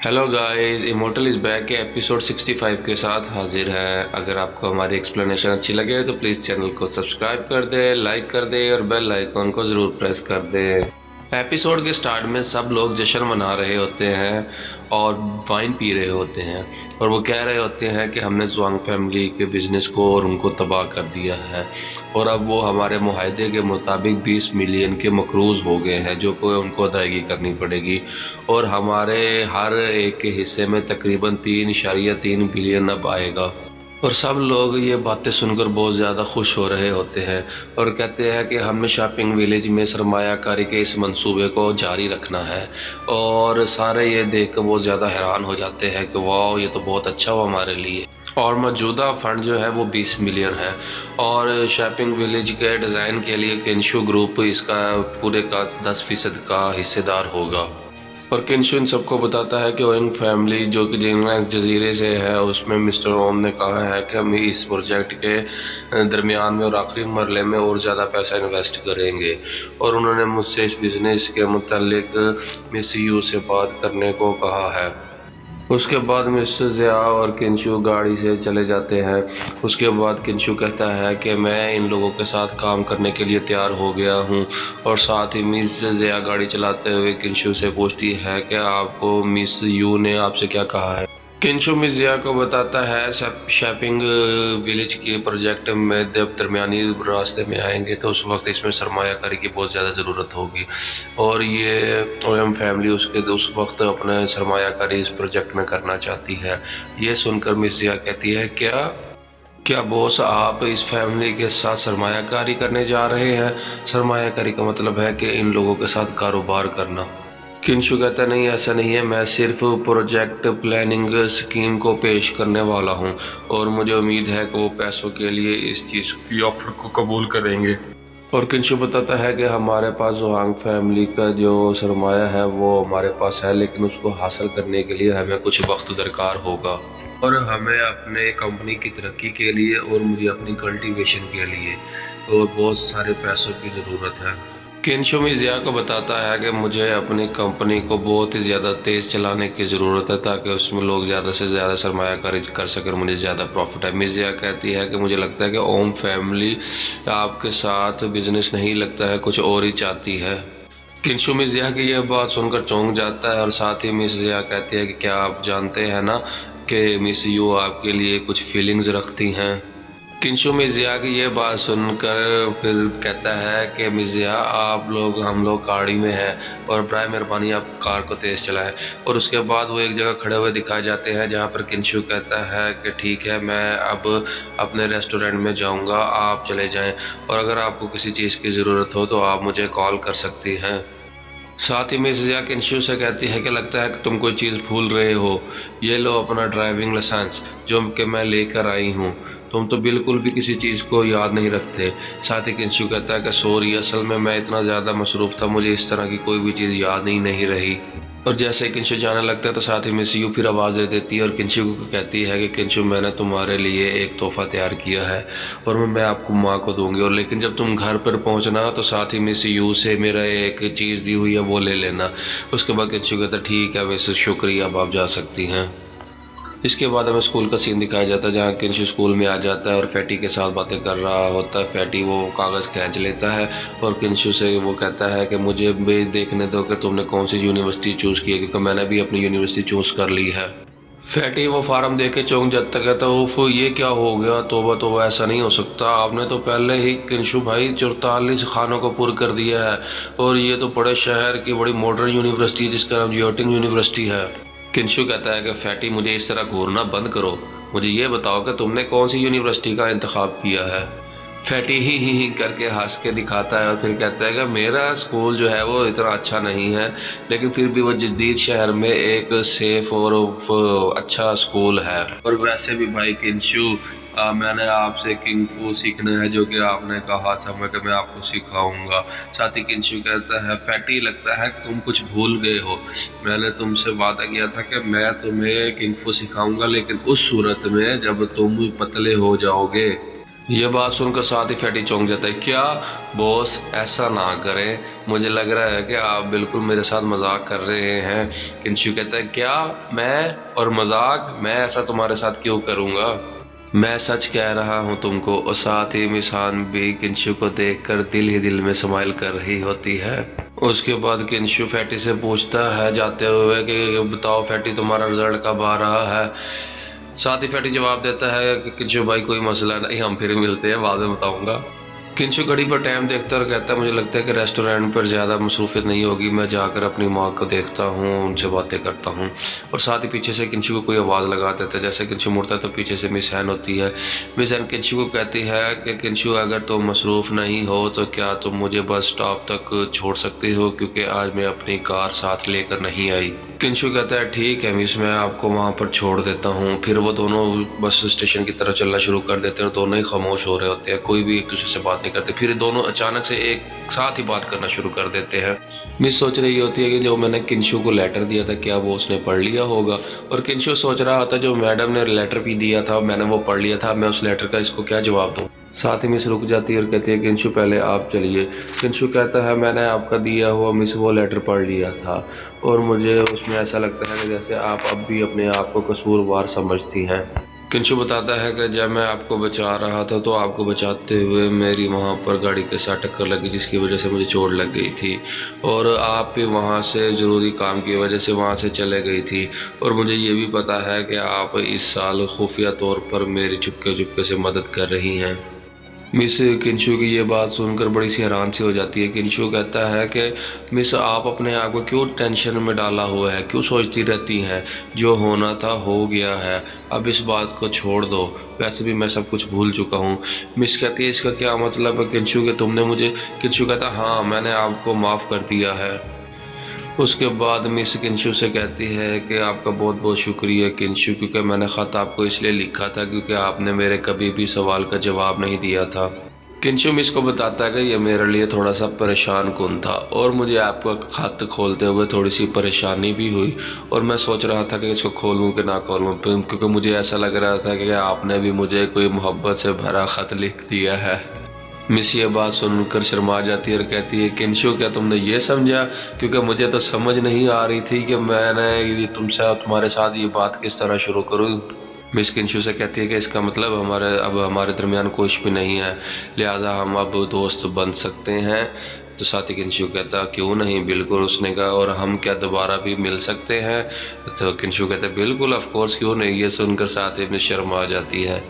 Hello guys, immortal is back के episode 65 के साथ हाजिर है। अगर आपको हमारी एक्सप्लेनेशन अच्छी लगे तो प्लीज़ चैनल को सब्सक्राइब कर दें, लाइक कर दें और बेल आइकॉन को ज़रूर प्रेस कर दें। एपिसोड के स्टार्ट में सब लोग जश्न मना रहे होते हैं और वाइन पी रहे होते हैं और वो कह रहे होते हैं कि हमने ज़ुआंग फैमिली के बिज़नेस को और उनको तबाह कर दिया है और अब वो हमारे मुआहदे के मुताबिक 20 मिलियन के मकरूज़ हो गए हैं जो कि उनको अदायगी करनी पड़ेगी और हमारे हर एक के हिस्से में तकरीबन 3.3 बिलियन अब आएगा। और सब लोग ये बातें सुनकर बहुत ज़्यादा खुश हो रहे होते हैं और कहते हैं कि हमें शॉपिंग विलेज में सरमायाकारी के इस मंसूबे को जारी रखना है। और सारे ये देख कर बहुत ज़्यादा हैरान हो जाते हैं कि वाह, ये तो बहुत अच्छा हुआ हमारे लिए। और मौजूदा फ़ंड जो है वो 20 मिलियन है और शॉपिंग विलेज के डिज़ाइन के लिए किंशु ग्रुप इसका पूरे का 10% का हिस्सेदार होगा। और किंशु इन सबको बताता है कि ओइंग फैमिली जो कि जिंगलैंड जजीरे से है उसमें मिस्टर ओम ने कहा है कि हम इस प्रोजेक्ट के दरमियान में और आखिरी मरले में और ज़्यादा पैसा इन्वेस्ट करेंगे और उन्होंने मुझसे इस बिज़नेस के मुतालिक मिस यू से बात करने को कहा है। उसके बाद मिस्टर ज़िया और किंशु गाड़ी से चले जाते हैं। उसके बाद किंशु कहता है कि मैं इन लोगों के साथ काम करने के लिए तैयार हो गया हूं और साथ ही मिस ज़िया गाड़ी चलाते हुए किंशु से पूछती है कि आपको मिस यू ने आपसे क्या कहा है। किंशु मिस ज़िया को बताता है शॉपिंग विलेज के प्रोजेक्ट में जब दरमियानी रास्ते में आएंगे तो उस वक्त इसमें सरमायाकारी की बहुत ज़्यादा ज़रूरत होगी और ये ओएम फैमिली उस वक्त अपने सरमायाकारी इस प्रोजेक्ट में करना चाहती है। ये सुनकर मिस ज़िया कहती है क्या बॉस, आप इस फैमिली के साथ सरमायाकारी करने जा रहे हैं? सरमायाकारी का मतलब है कि इन लोगों के साथ कारोबार करना। किंशु कहता नहीं, ऐसा नहीं है, मैं सिर्फ प्रोजेक्ट प्लानिंग स्कीम को पेश करने वाला हूं और मुझे उम्मीद है कि वो पैसों के लिए इस चीज़ की ऑफ़र को कबूल करेंगे। और किंशु बताता है कि हमारे पास ज़ुआंग फैमिली का जो सरमाया है वो हमारे पास है, लेकिन उसको हासिल करने के लिए हमें कुछ वक्त दरकार होगा और हमें अपने कंपनी की तरक्की के लिए और मुझे अपनी कल्टीवेशन के लिए और बहुत सारे पैसों की ज़रूरत है। किंशु मिस ज़िया को बताता है कि मुझे अपनी कंपनी को बहुत ही ज़्यादा तेज़ चलाने की ज़रूरत है ताकि उसमें लोग ज़्यादा से ज़्यादा सरमायाकारी कर सकें, मुझे ज़्यादा प्रॉफिट है। मिस ज़िया कहती है कि मुझे लगता है कि ओम फैमिली आपके साथ बिजनेस नहीं लगता है, कुछ और ही चाहती है। किंशु मिस ज़िया की यह बात सुनकर चौंक जाता है और साथ ही मिस ज़िया कहती है कि क्या आप जानते हैं ना कि मिस यू आपके लिए कुछ फीलिंग्स रखती हैं। किंशु मिस ज़िया की ये बात सुनकर फिर कहता है कि मिस ज़िया, हम लोग गाड़ी में हैं और बराए मेहरबानी आप कार को तेज़ चलाएं। और उसके बाद वो एक जगह खड़े हुए दिखाए जाते हैं जहाँ पर किंशु कहता है कि ठीक है, मैं अब अपने रेस्टोरेंट में जाऊँगा, आप चले जाएं और अगर आपको किसी चीज़ की ज़रूरत हो तो आप मुझे कॉल कर सकती हैं। साथ ही मिस ज़िया किंशु से कहती है कि लगता है कि तुम कोई चीज़ भूल रहे हो, ये लो अपना ड्राइविंग लाइसेंस जो कि मैं लेकर आई हूँ, तुम तो बिल्कुल भी किसी चीज़ को याद नहीं रखते। साथ ही किंशु कहता है कि सॉरी, असल में मैं इतना ज़्यादा मसरूफ़ था, मुझे इस तरह की कोई भी चीज़ याद नहीं रही। और जैसे किंशु जाने लगता है तो साथ ही मिस यू फिर आवाज़ दे देती है और किंशु को कहती है कि किंशु, मैंने तुम्हारे लिए एक तोहफ़ा तैयार किया है और मैं आपको माँ को दूंगी, और लेकिन जब तुम घर पर पहुँचना तो साथ ही मिस यू से मेरा एक चीज़ दी हुई है वो ले लेना। उसके बाद किंशु कहता है ठीक है मिस, शुक्रिया, अब आप जा सकती हैं। इसके बाद हमें स्कूल का सीन दिखाया जाता है जहाँ किंशु स्कूल में आ जाता है और फैटी के साथ बातें कर रहा होता है। फैटी वो कागज़ खींच लेता है और किंशु से वो कहता है कि मुझे भी देखने दो कि तुमने कौन सी यूनिवर्सिटी चूज़ की है, क्योंकि मैंने भी अपनी यूनिवर्सिटी चूज़ कर ली है। फैटी वो फार्म देख के चौंक जाता कहता है उफ, ये क्या हो गया, तोबा तोबा, ऐसा नहीं हो सकता, आपने तो पहले ही किंशु भाई 44 खानों को पूरा कर दिया है और ये तो बड़े शहर की बड़ी मॉडर्न यूनिवर्सिटी जिसका नाम जियोटिंग यूनिवर्सिटी है। किंशु कहता है कि फैटी, मुझे इस तरह घूरना बंद करो, मुझे ये बताओ कि तुमने कौन सी यूनिवर्सिटी का इंतखाब किया है। फैटी ही करके हंस के दिखाता है और फिर कहता है कि मेरा स्कूल जो है वो इतना अच्छा नहीं है, लेकिन फिर भी वो जदीद शहर में एक सेफ और अच्छा स्कूल है। और वैसे भी भाई किंशु, मैंने आपसे किंग फू सीखना है जो कि आपने कहा था मैं आपको सिखाऊंगा। साथ ही किंशु कहता है फैटी, लगता है तुम कुछ भूल गए हो, मैंने तुमसे वादा किया था कि मैं तुम्हें किंग फू सिखाऊंगा, लेकिन उस सूरत में जब तुम पतले हो जाओगे। ये बात सुनकर साथ ही फैटी चौंक जाता है। क्या बॉस, ऐसा ना करें, मुझे लग रहा है कि आप बिल्कुल मेरे साथ मजाक कर रहे हैं। किंशु कहता है, क्या मैं और मजाक, मैं ऐसा तुम्हारे साथ क्यों करूँगा, मैं सच कह रहा हूँ तुमको। और साथ ही मिसान भी किंशु को देखकर दिल ही दिल में स्माइल कर रही होती है। उसके बाद किंशु फैटी से पूछता है जाते हुए कि बताओ फैटी, तुम्हारा रिजल्ट कब आ रहा है। साथ ही फैटी जवाब देता है कि किंशु भाई कोई मसला नहीं, हम फिर मिलते हैं, बाद में बताऊंगा। किंशु घड़ी पर टाइम देखता और कहता है मुझे लगता है कि रेस्टोरेंट पर ज़्यादा मसरूफियत नहीं होगी, मैं जाकर अपनी माँ को देखता हूँ, उनसे बातें करता हूँ। और साथ ही पीछे से किंशु को कोई आवाज़ लगा देता है। जैसे किंशु मुड़ता है तो पीछे से मिस हैन होती है। मिस हैन किंशु को कहती है कि किंशु, अगर तुम मसरूफ़ नहीं हो तो क्या तुम मुझे बस स्टॉप तक छोड़ सकती हो, क्योंकि आज मैं अपनी कार साथ लेकर नहीं आई। किंशु कहता है ठीक है मिस, मैं आपको वहाँ पर छोड़ देता हूँ। फिर वो दोनों बस स्टेशन की तरफ चलना शुरू कर देते हैं और दोनों ही खामोश हो रहे होते हैं, कोई भी एक दूसरे से बात नहीं करते। फिर दोनों अचानक से एक साथ ही बात करना शुरू कर देते हैं। मिस सोच रही होती है कि जो मैंने किंशु को लेटर दिया था क्या वो उसने पढ़ लिया होगा, और किंशु सोच रहा होता जो मैडम ने लेटर भी दिया था मैंने वो पढ़ लिया था, मैं उस लेटर का इसको क्या जवाब दूँ। साथ ही मिस रुक जाती है और कहती है किंशु पहले आप चलिए। किंशु कहता है मैंने आपका दिया हुआ मिस वो लेटर पढ़ लिया था और मुझे उसमें ऐसा लगता है कि जैसे आप अब भी अपने आप को कसूरवार समझती हैं। किंशु बताता है कि जब मैं आपको बचा रहा था तो आपको बचाते हुए मेरी वहाँ पर गाड़ी के साथ टक्कर लगी, जिसकी वजह से मुझे चोट लग गई थी, और आप भी वहाँ से ज़रूरी काम की वजह से वहाँ से चले गई थी। और मुझे ये भी पता है कि आप इस साल खुफिया तौर पर मेरी चुपके से मदद कर रही हैं। मिस किंशु की ये बात सुनकर बड़ी सी हैरान सी हो जाती है। किंशु कहता है कि मिस आप अपने आप को क्यों टेंशन में डाला हुआ है, क्यों सोचती रहती हैं, जो होना था हो गया है, अब इस बात को छोड़ दो, वैसे भी मैं सब कुछ भूल चुका हूँ। मिस कहती है इसका क्या मतलब है किंशु, कि तुमने मुझे। किंशु कहता हाँ, मैंने आपको माफ़ कर दिया है। उसके बाद मिस किंशु से कहती है कि आपका बहुत बहुत शुक्रिया किंशु, क्योंकि मैंने ख़त आपको इसलिए लिखा था क्योंकि आपने मेरे कभी भी सवाल का जवाब नहीं दिया था। किंशु मिस को बताता है कि यह मेरे लिए थोड़ा सा परेशान कुन था और मुझे आपका ख़त खोलते हुए थोड़ी सी परेशानी भी हुई, और मैं सोच रहा था कि इसको खोलूं कि ना खोलूं, क्योंकि मुझे ऐसा लग रहा था कि आपने भी मुझे कोई मोहब्बत से भरा ख़त लिख दिया है। मिस ये बात सुनकर शर्मा जाती है और कहती है किंशु क्या तुमने ये समझा, क्योंकि मुझे तो समझ नहीं आ रही थी कि मैंने तुमसे तुम्हारे साथ ये बात किस तरह शुरू करूँ। मिस किंशु से कहती है कि इसका मतलब अब हमारे दरमियान कुछ भी नहीं है, लिहाजा हम अब दोस्त बन सकते हैं। तो साथ ही किंशु कहता क्यों नहीं, बिल्कुल। उसने कहा और हम क्या दोबारा भी मिल सकते हैं। तो किंशु कहता है बिल्कुल, ऑफ कोर्स, क्यों नहीं। ये सुनकर साथ ही में शर्मा जाती है।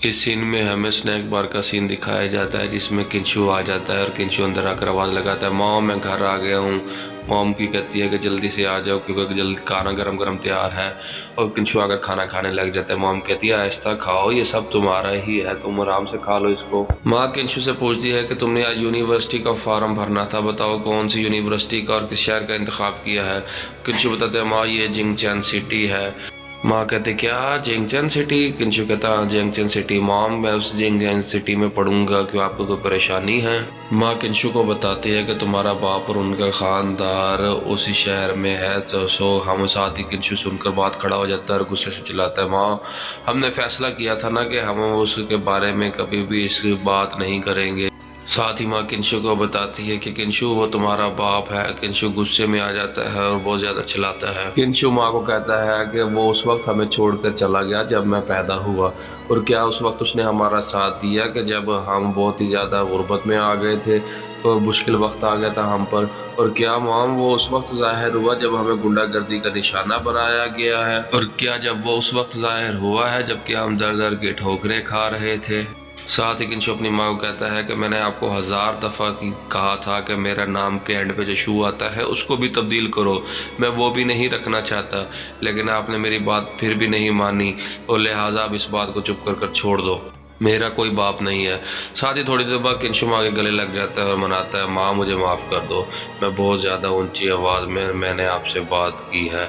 इस सीन में हमें स्नैक बार का सीन दिखाया जाता है जिसमें किंशु आ जाता है और किंशु अंदर आकर आवाज़ लगाता है मॉम मैं घर आ गया हूँ। मॉम की कहती है कि जल्दी से आ जाओ क्योंकि जल्दी खाना गरम गरम तैयार है, और किंशु आकर खाना खाने लग जाता है। मॉम कहती है आहिस्ता खाओ, ये सब तुम्हारा ही है, तुम आराम से खा लो इसको। माँ किंशु से पूछती है कि तुमने आज यूनिवर्सिटी का फॉर्म भरना था, बताओ कौन सी यूनिवर्सिटी का और किस शहर का इंतखाब किया है। किंशु बताते हैं माँ ये जिंगचैन सिटी है। माँ कहते क्या जिंगचैन सिटी। किंशु कहता हाँ जिंगचैन सिटी। मॉम मैं उस जिंगचैन सिटी में पढ़ूंगा, क्यों आपको कोई परेशानी है। माँ किंशु को बताती है कि तुम्हारा बाप और उनका खानदार उसी शहर में है। तो हम साथ ही किंशु सुनकर बात खड़ा हो जाता है और गुस्से से चिल्लाता है माँ हमने फैसला किया था ना कि हम उसके बारे में कभी भी इस बात नहीं करेंगे। साथ ही माँ किंशु को बताती है कि किंशु वो तुम्हारा बाप है। किंशु गुस्से में आ जाता है और बहुत ज़्यादा चिल्लाता है। किंशु माँ को कहता है कि वो उस वक्त हमें छोड़कर चला गया जब मैं पैदा हुआ, और क्या उस वक्त उसने हमारा साथ दिया कि जब हम बहुत ही ज़्यादा गुर्बत में आ गए थे तो मुश्किल वक्त आ गया था हम पर, और क्या माम वो उस वक्त ज़ाहिर हुआ जब हमें गुंडागर्दी का निशाना बनाया गया है, और क्या जब वो उस वक्त ज़ाहिर हुआ है जबकि हम दर दर के ठोकरें खा रहे थे। साथ ही किंशु अपनी माँ को कहता है कि मैंने आपको 1000 दफ़ा कहा था कि मेरा नाम के एंड पे जो शू आता है उसको भी तब्दील करो, मैं वो भी नहीं रखना चाहता, लेकिन आपने मेरी बात फिर भी नहीं मानी, और लिहाजा अब इस बात को चुप कर छोड़ दो, मेरा कोई बाप नहीं है। साथ ही थोड़ी देर बाद किंशु माँ के गले लग जाता है और मनाता है माँ मुझे माफ़ कर दो, मैं बहुत ज़्यादा ऊंची आवाज़ में मैंने आपसे बात की है।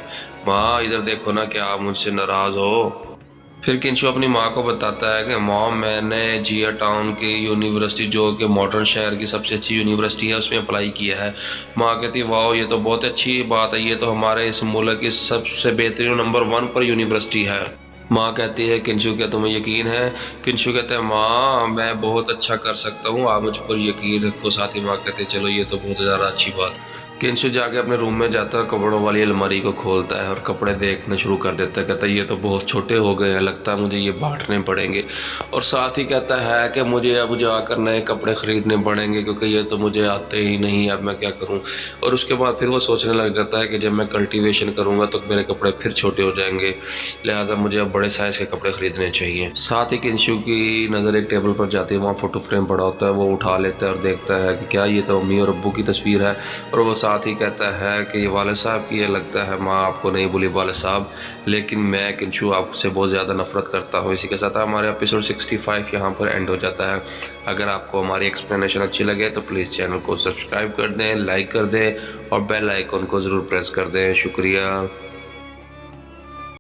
माँ इधर देखो ना, क्या आप मुझसे नाराज़ हो। फिर किंशु अपनी माँ को बताता है कि मॉम मैंने जिया टाउन की यूनिवर्सिटी जो कि मॉडर्न शहर की सबसे अच्छी यूनिवर्सिटी है उसमें अप्लाई किया है। माँ कहती है वाह ये तो बहुत अच्छी बात है, ये तो हमारे इस मुल्क की सबसे बेहतरीन नंबर 1 पर यूनिवर्सिटी है। माँ कहती है किंशु क्या तुम्हें यकीन है? किंशु कहता है माँ मैं बहुत अच्छा कर सकता हूँ, आप मुझ पर यकीन रखो। साथ ही माँ कहती है चलो ये तो बहुत ज़्यादा अच्छी बात। किंशु जाके अपने रूम में जाता है, कपड़ों वाली अलमारी को खोलता है और कपड़े देखने शुरू कर देता है। कहता है ये तो बहुत छोटे हो गए हैं, लगता है मुझे ये बांटने पड़ेंगे। और साथ ही कहता है कि मुझे अब जाकर नए कपड़े ख़रीदने पड़ेंगे क्योंकि ये तो मुझे आते ही नहीं, अब मैं क्या करूँ। और उसके बाद फिर वो सोचने लग जाता है कि जब मैं कल्टीवेशन करूँगा तो मेरे कपड़े फिर छोटे हो जाएंगे, लिहाजा मुझे अब बड़े साइज़ के कपड़े ख़रीदने चाहिए। साथ ही किंशु की नज़र एक टेबल पर जाती है, वहाँ फ़ोटो फ्रेम पड़ा होता है, वो उठा लेता है और देखता है कि क्या ये तो अम्मी और अब्बू की तस्वीर है। और वो साथ ही कहता है कि ये वाले साहब की है। लगता है माँ आपको नहीं बोली वाले साहब, लेकिन मैं किंशु आपसे बहुत ज़्यादा नफरत करता हूँ। इसी के साथ हमारे एपिसोड 65 यहाँ पर एंड हो जाता है। अगर आपको हमारी एक्सप्लेनेशन अच्छी लगे तो प्लीज़ चैनल को सब्सक्राइब कर दें, लाइक कर दें और बेल आइकन को ज़रूर प्रेस कर दें। शुक्रिया।